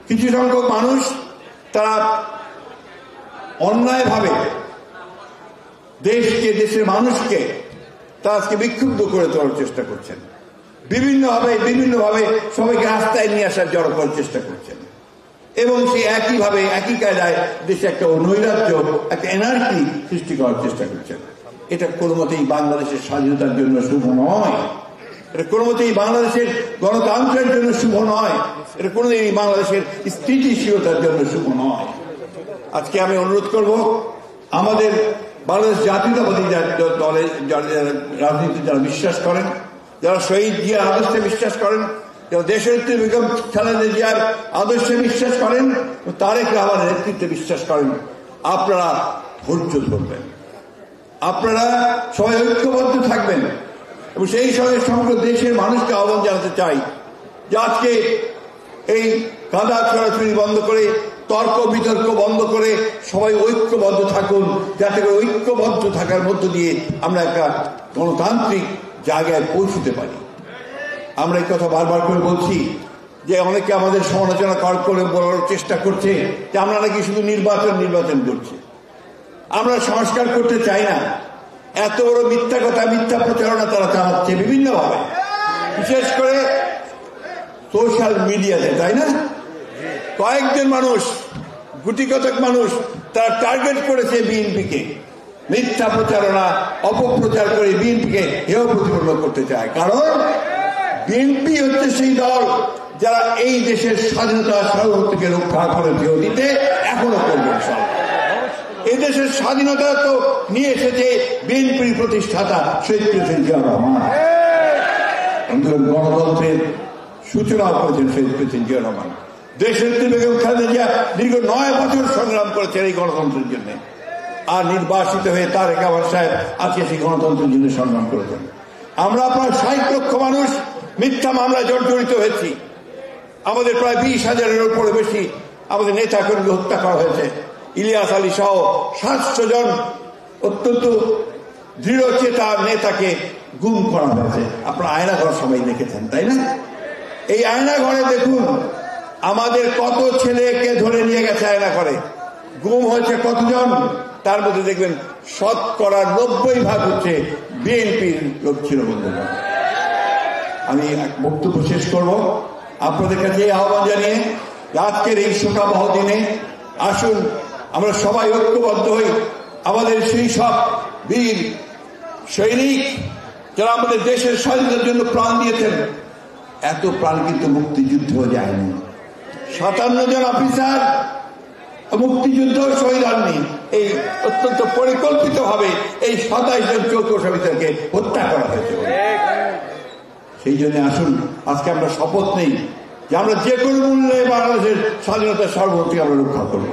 কিছু সংখ্যক মানুষ তারা অন্যায়ভাবে দেশকে, দেশের মানুষকে তারা আজকে বিক্ষুব্ধ করে তোলার চেষ্টা করছেন। বিভিন্নভাবে সবাইকে রাস্তায় নিয়ে আসার জড়ো করার চেষ্টা করছেন এবং সে একইভাবে একই কায়দায় দেশে একটা নৈরাজ্য, একটা এনার্কি সৃষ্টি করার চেষ্টা করছেন। এটা কোনো মতেই বাংলাদেশের স্বাধীনতার জন্য শুভ নয়। এটা কোনো মতেই বাংলাদেশের গণতন্ত্রের জন্য শুভ নয়। এটা কোনোদিনই বাংলাদেশের স্থিতিশীলতার জন্য শুভ নয়। আজকে আমি অনুরোধ করব আমাদের বাংলাদেশ জাতীয়তাবাদী দলে রাজনীতি যারা বিশ্বাস করেন, যারা শহীদ জিয়ার আদর্শে বিশ্বাস করেন, যারা দেশনেত্রী বেগম খালেদা জিয়ার আদর্শে বিশ্বাস করেন, তারেক রহমানের নেতৃত্বে বিশ্বাস করেন, আপনারা ধৈর্য ধরবেন, আপনারা সবাই ঐক্যবদ্ধ থাকবেন এবং সেই সঙ্গে সমগ্র দেশের মানুষকে আহ্বান জানাতে চাই যে আজকে এই কাদা ছড়াছড়ি বন্ধ করে, তর্ক বিতর্ক বন্ধ করে সবাই ঐক্যবদ্ধ থাকুন, যাতে করে ঐক্যবদ্ধ থাকার মধ্য দিয়ে আমরা একটা গণতান্ত্রিক জায়গায় পৌঁছতে পারি। আমরা এই কথা বারবার করে বলছি যে অনেকে আমাদের সমালোচনা করে বলার চেষ্টা করছে যে আমরা নাকি শুধু নির্বাচন করছি, আমরা সংস্কার করতে চাই না। এত বড় মিথ্যা কথা, মিথ্যা প্রচারণা তারা চালাচ্ছে বিভিন্নভাবে, বিশেষ করে সোশ্যাল মিডিয়াতে, তাই না? কয়েকজন মানুষ, গুটিকতক মানুষ তারা টার্গেট করেছে বিএনপিকে, মিথ্যা প্রচারণা, অপপ্রচার করে বিএনপিকে হেয় প্রতিপন্ন করতে চায়। কারণ বিএনপি হচ্ছে সেই দল যারা এই দেশের স্বাধীনতা সার্বভৌমত্বকে রক্ষা করেছে অতীতে, এখনো করবে। এই দেশের স্বাধীনতা তো নিয়ে এসেছে বিএনপির প্রতিষ্ঠাতা শহীদ প্রেসিডেন্ট জিয়া রহমান। গণতন্ত্রের সূচনা করেছেন শহীদ প্রেসিডেন্ট জিয়া রহমান। দেশনেত্রী বেগম খালেদা জিয়া দীর্ঘ 9 বছর সংগ্রাম করেছেন এই গণতন্ত্রের জন্য, আর নির্বাসিত হয়ে তারেক রহমান সাহেব আজকে সেই গণতন্ত্রের জন্য সংগ্রাম করেছেন। আমরা প্রায় 60 লক্ষ মানুষ মিথ্যা মামলায় জড়িত হয়েছি। আমাদের প্রায় 20,000-এর উপরে বেশি আমাদের নেতা কর্মী হত্যা করা হয়েছে। ইলিয়াস আলী সহ 700 জন অত্যন্ত দৃঢ়চেতা নেতাকে গুম করা হয়েছে। আপনারা আয়নাঘর সবাই দেখেছেন, তাই না? এই আয়নাঘরে দেখুন আমাদের কত ছেলেকে ধরে নিয়ে গেছে আয়নাঘরে, গুম হয়েছে কতজন, তার মধ্যে দেখবেন 90% হচ্ছে বিএনপির লোক ছিল। বন্ধুরা, আমি এক বক্তব্য শেষ করব আপনাদের কাছে আহ্বান জানিয়ে, আজকের এই শোকাবহ দিনে আসুন আমরা সবাই ঐক্যবদ্ধ হই। আমাদের সেই সব বীর সৈনিক যারা আমাদের দেশের স্বাধীনতার জন্য প্রাণ দিয়েছেন, এত প্রাণ কিন্তু মুক্তিযুদ্ধ যায়নি। 57 জন অফিসার মুক্তিযুদ্ধ শহীদ হননি, এই অত্যন্ত পরিকল্পিতভাবে এই 27 জন চৌকস অফিসারকে হত্যা করা হয়েছে। সেই জন্য আসুন আজকে আমরা শপথ নেই যে আমরা যে কোনো মূল্যে বাংলাদেশের স্বাধীনতার সার্বভৌমত্ব আমরা রক্ষা করব।